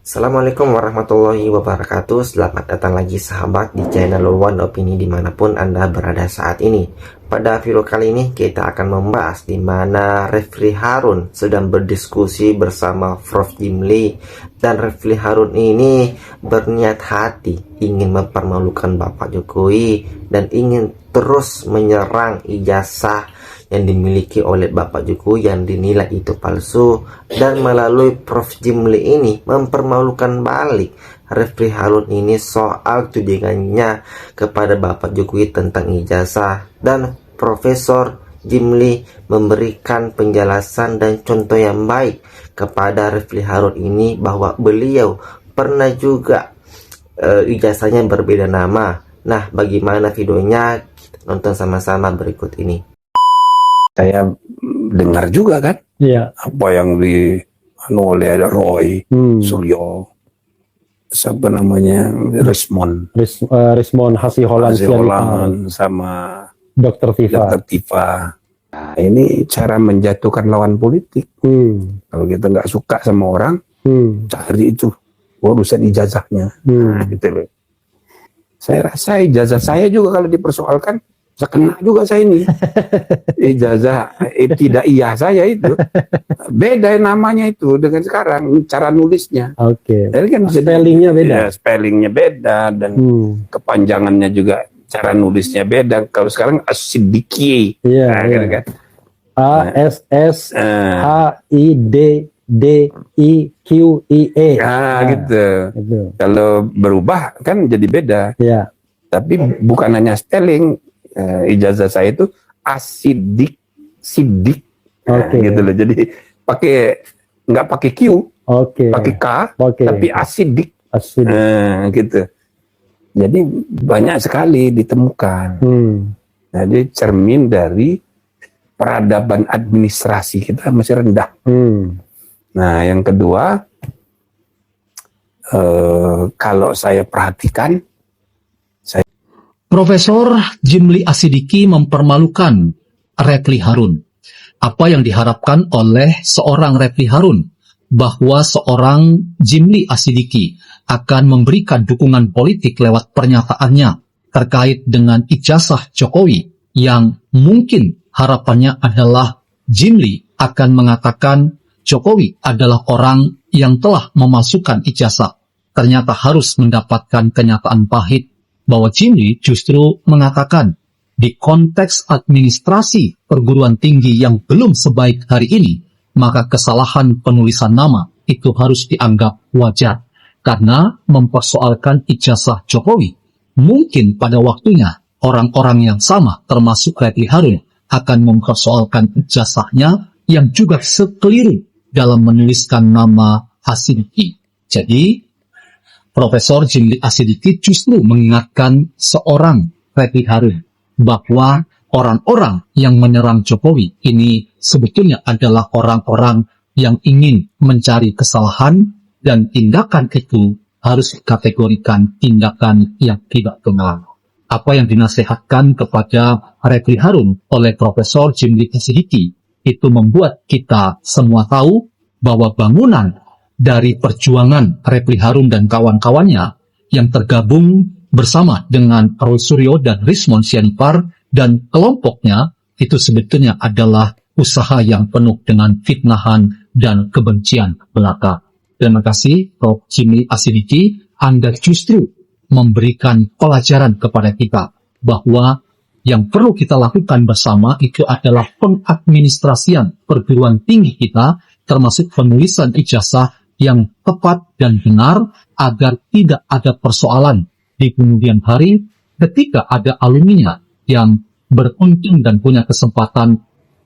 Assalamualaikum warahmatullahi wabarakatuh. Selamat datang lagi sahabat di channel One Opini dimanapun Anda berada saat ini. Pada video kali ini kita akan membahas di mana Refli Harun sedang berdiskusi bersama Prof. Jimli, dan Refli Harun ini berniat hati ingin mempermalukan Bapak Jokowi dan ingin terus menyerang ijazah yang dimiliki oleh Bapak Jokowi yang dinilai itu palsu, dan melalui Prof. Jimli ini mempermalukan balik Refli Harun ini soal tudingannya kepada Bapak Jokowi tentang ijazah. Dan Profesor Jimli memberikan penjelasan dan contoh yang baik kepada Refli Harun ini bahwa beliau pernah juga ijazahnya berbeda nama. Nah, bagaimana videonya? Kita nonton sama-sama berikut ini. Saya dengar juga kan, apa yang oleh Roy Suryo, siapa namanya, Rismond Hasiholan sama Dr. Tifa. Nah, ini cara menjatuhkan lawan politik. Kalau kita nggak suka sama orang, cari itu urusan ijazahnya. Nah, gitu loh. Saya rasa ijazah saya juga kalau dipersoalkan, saya kena juga saya ini. Ijazah tidak iya saya itu beda namanya itu dengan sekarang cara nulisnya. Jadi kan spellingnya beda. Ya, spellingnya beda dan kepanjangannya juga cara nulisnya beda. Kalau sekarang Asidiki, kan? ASSHIDDIQIE. Gitu. Kalau berubah kan jadi beda. Tapi bukan hanya spelling. Ijazah saya itu sidik, gitu loh. Jadi nggak pakai Q, pakai K, tapi asidik, gitu. Jadi banyak sekali ditemukan. Jadi cermin dari peradaban administrasi kita masih rendah. Nah, yang kedua, kalau saya perhatikan, Profesor Jimli Asidiki mempermalukan Refli Harun. Apa yang diharapkan oleh seorang Refli Harun bahwa seorang Jimli Asidiki akan memberikan dukungan politik lewat pernyataannya terkait dengan ijazah Jokowi, yang mungkin harapannya adalah Jimli akan mengatakan Jokowi adalah orang yang telah memasukkan ijazah. Ternyata harus mendapatkan kenyataan pahit bahwa Jimli justru mengatakan di konteks administrasi perguruan tinggi yang belum sebaik hari ini, maka kesalahan penulisan nama itu harus dianggap wajar karena mempersoalkan ijazah Jokowi. Mungkin pada waktunya orang-orang yang sama termasuk Refli Harun akan mempersoalkan ijazahnya yang juga sekeliru dalam menuliskan nama Asidiki. Jadi Profesor Jimli Asidiki justru mengingatkan seorang Refli Harun bahwa orang-orang yang menyerang Jokowi ini sebetulnya adalah orang-orang yang ingin mencari kesalahan, dan tindakan itu harus dikategorikan tindakan yang tidak benar. Apa yang dinasihatkan kepada Refli Harun oleh Profesor Jimli Asidiki itu membuat kita semua tahu bahwa bangunan dari perjuangan Refli Harun dan kawan-kawannya yang tergabung bersama dengan Roy Suryo dan Rismond Sianipar dan kelompoknya itu sebetulnya adalah usaha yang penuh dengan fitnahan dan kebencian belaka. Terima kasih Prof. Jimli Asidiki, Anda justru memberikan pelajaran kepada kita bahwa yang perlu kita lakukan bersama itu adalah pengadministrasian perguruan tinggi kita, termasuk penulisan ijazah yang tepat dan benar agar tidak ada persoalan di kemudian hari ketika ada alumninya yang beruntung dan punya kesempatan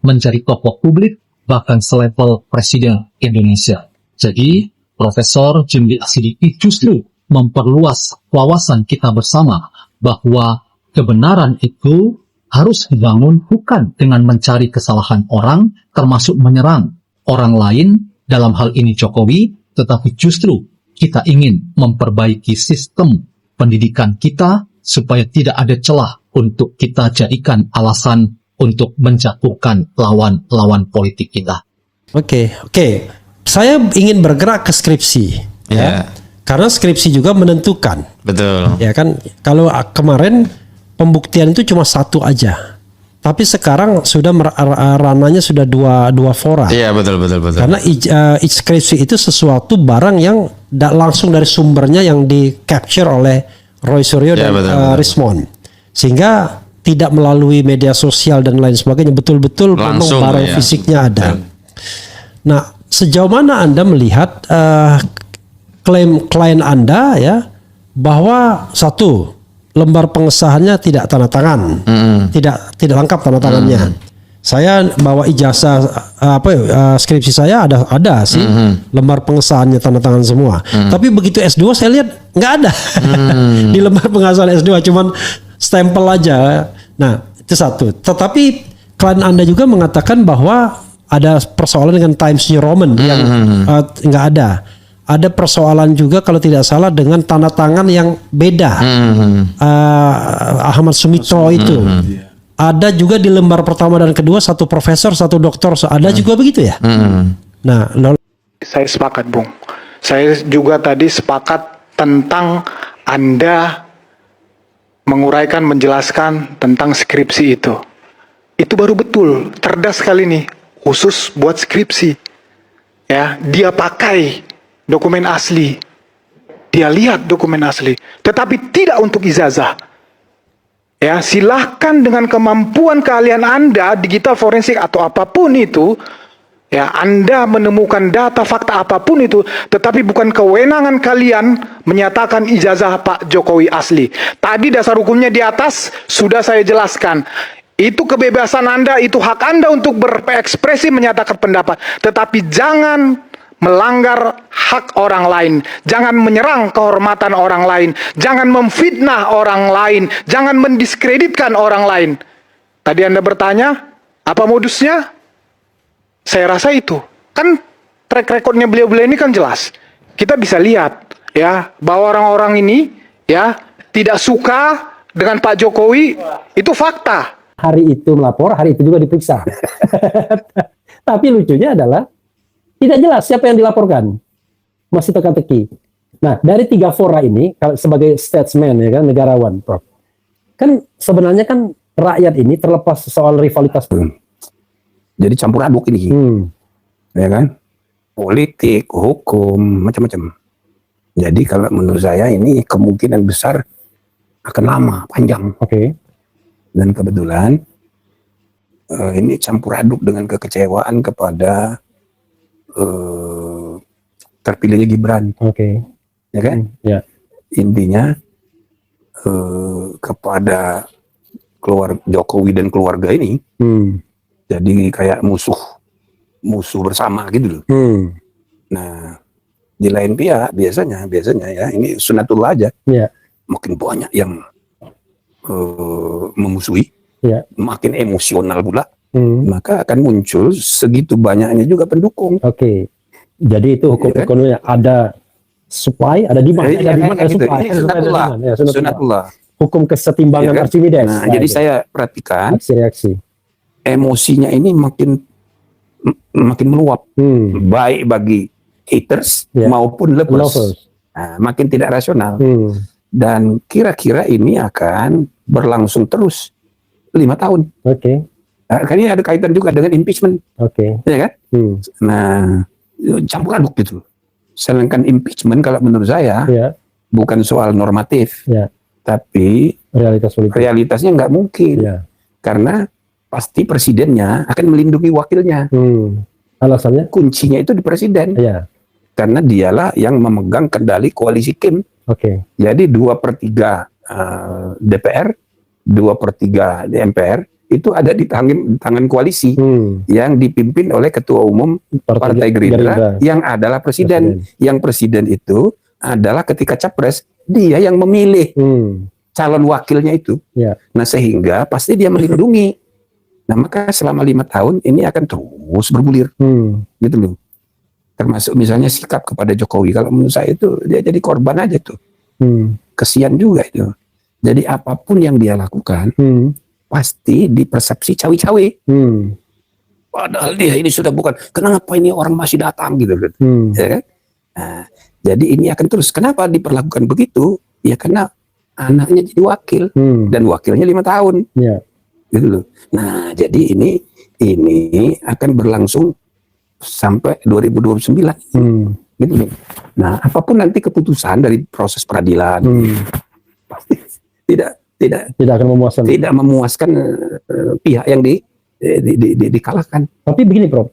menjadi tokoh publik bahkan selevel Presiden Indonesia. Jadi Profesor Jimli Asidiki justru memperluas wawasan kita bersama bahwa kebenaran itu harus dibangun bukan dengan mencari kesalahan orang, termasuk menyerang orang lain, dalam hal ini Jokowi, tetapi justru kita ingin memperbaiki sistem pendidikan kita supaya tidak ada celah untuk kita jadikan alasan untuk menjatuhkan lawan-lawan politik kita. Oke. Saya ingin bergerak ke skripsi. Ya. Karena skripsi juga menentukan. Betul. Ya kan, kalau kemarin pembuktian itu cuma satu aja, tapi sekarang sudah ranahnya sudah dua fora. Iya, betul. Karena skripsi itu sesuatu barang yang langsung dari sumbernya yang di capture oleh Roy Suryo Ya, dan betul. Rismond, sehingga tidak melalui media sosial dan lain sebagainya, betul-betul memang Langsung, barang ya. fisiknya ada. Nah, sejauh mana Anda melihat klaim klien Anda ya bahwa satu, lembar pengesahannya tidak tanda tangan, tidak lengkap tanda tangannya. Saya bawa ijazah skripsi saya ada sih lembar pengesahannya tanda tangan semua. Tapi begitu S2 saya lihat nggak ada di lembar pengesahan S2, cuman stempel aja. Nah itu satu. Tetapi klien Anda juga mengatakan bahwa ada persoalan dengan Times New Roman yang nggak ada. Ada persoalan juga kalau tidak salah dengan tanda tangan yang beda. Ahmad Sumitro itu. Ada juga di lembar pertama dan kedua satu profesor, satu doktor. Ada juga begitu ya? Nah, Saya sepakat, Bung. Saya juga tadi sepakat tentang Anda menguraikan, menjelaskan tentang skripsi itu. Itu baru betul, cerdas sekali nih, khusus buat skripsi. Ya, dia pakai dokumen asli. Dia lihat dokumen asli, tetapi tidak untuk ijazah. Ya, silahkan dengan kemampuan keahlian Anda, digital forensik atau apapun itu, ya, Anda menemukan data fakta apapun itu, tetapi bukan kewenangan kalian menyatakan ijazah Pak Jokowi asli. Tadi dasar hukumnya di atas sudah saya jelaskan. Itu kebebasan Anda, itu hak Anda untuk berekspresi menyatakan pendapat. Tetapi jangan melanggar hak orang lain. Jangan menyerang kehormatan orang lain. Jangan memfitnah orang lain. Jangan mendiskreditkan orang lain. Tadi Anda bertanya, apa modusnya? Saya rasa itu. Kan track recordnya beliau-beliau ini kan jelas. Kita bisa lihat ya bahwa orang-orang ini ya tidak suka dengan Pak Jokowi, itu fakta. Hari itu melapor, hari itu juga diperiksa. Tapi lucunya adalah tidak jelas siapa yang dilaporkan. Masih teka-teki. Nah, dari 3 fora ini, kalau sebagai statesman ya kan, negarawan, Prof. Kan sebenarnya kan rakyat ini terlepas soal rivalitas. Jadi campur aduk ini, ya kan? Politik, hukum, macam-macam. Jadi kalau menurut saya ini kemungkinan besar akan lama, panjang. Oke. Dan kebetulan ini campur aduk dengan kekecewaan kepada terpilihnya Gibran, Oke. ya kan? Ya. Intinya kepada Jokowi dan keluarga ini jadi kayak musuh bersama gitu loh. Nah, di lain pihak biasanya ya ini sunatullah aja. Ya. Makin banyak yang memusuhi, Ya. makin emosional pula, maka akan muncul segitu banyaknya juga pendukung. Oke. Jadi itu hukum Iya kan? ekonominya ada supply, ada demand, ada demand, ada Gitu. supply. Ini sunatullah. Ya, Sunatullah. Hukum kesetimbangan Iya kan? Archimedes. Nah, jadi saya perhatikan reaksi. emosinya ini makin meluap, baik bagi haters Ya. maupun lovers. Lovers. Nah, makin tidak rasional. Dan kira-kira ini akan berlangsung terus 5 tahun. Oke. Nah, kan ini ada kaitan juga dengan impeachment, Oke. ya kan? Nah, campur aduk gitu. Sedangkan impeachment kalau menurut saya Ya. bukan soal normatif, Ya. tapi Realitas politik. realitasnya nggak mungkin, Ya. karena pasti presidennya akan melindungi wakilnya. Alasannya? Kuncinya itu di presiden, Ya. karena dialah yang memegang kendali koalisi Kim. Oke. Jadi 2/3 DPR, 2/3 MPR itu ada di tangan koalisi yang dipimpin oleh Ketua Umum Partai Gerindra yang adalah presiden. Yang presiden itu adalah ketika capres dia yang memilih calon wakilnya itu. Ya. Nah, sehingga pasti dia melindungi. Nah, maka selama 5 tahun ini akan terus bergulir, gitu loh. Termasuk misalnya sikap kepada Jokowi. Kalau menurut saya itu dia jadi korban aja tuh. Kesian juga itu. Jadi apapun yang dia lakukan pasti dipersepsi cawe-cawe. Padahal dia ini sudah bukan. Kenapa ini orang masih datang gitu, ya kan? Nah, Jadi ini akan terus. Kenapa diperlakukan begitu? Ya karena anaknya jadi wakil dan wakilnya 5 tahun. Ya. Gitu loh. Nah, jadi ini akan berlangsung sampai 2029. Gitu loh. Nah, apapun nanti keputusan dari proses peradilan pasti tidak akan memuaskan. Tidak memuaskan pihak yang dikalahkan. Tapi begini, Prof.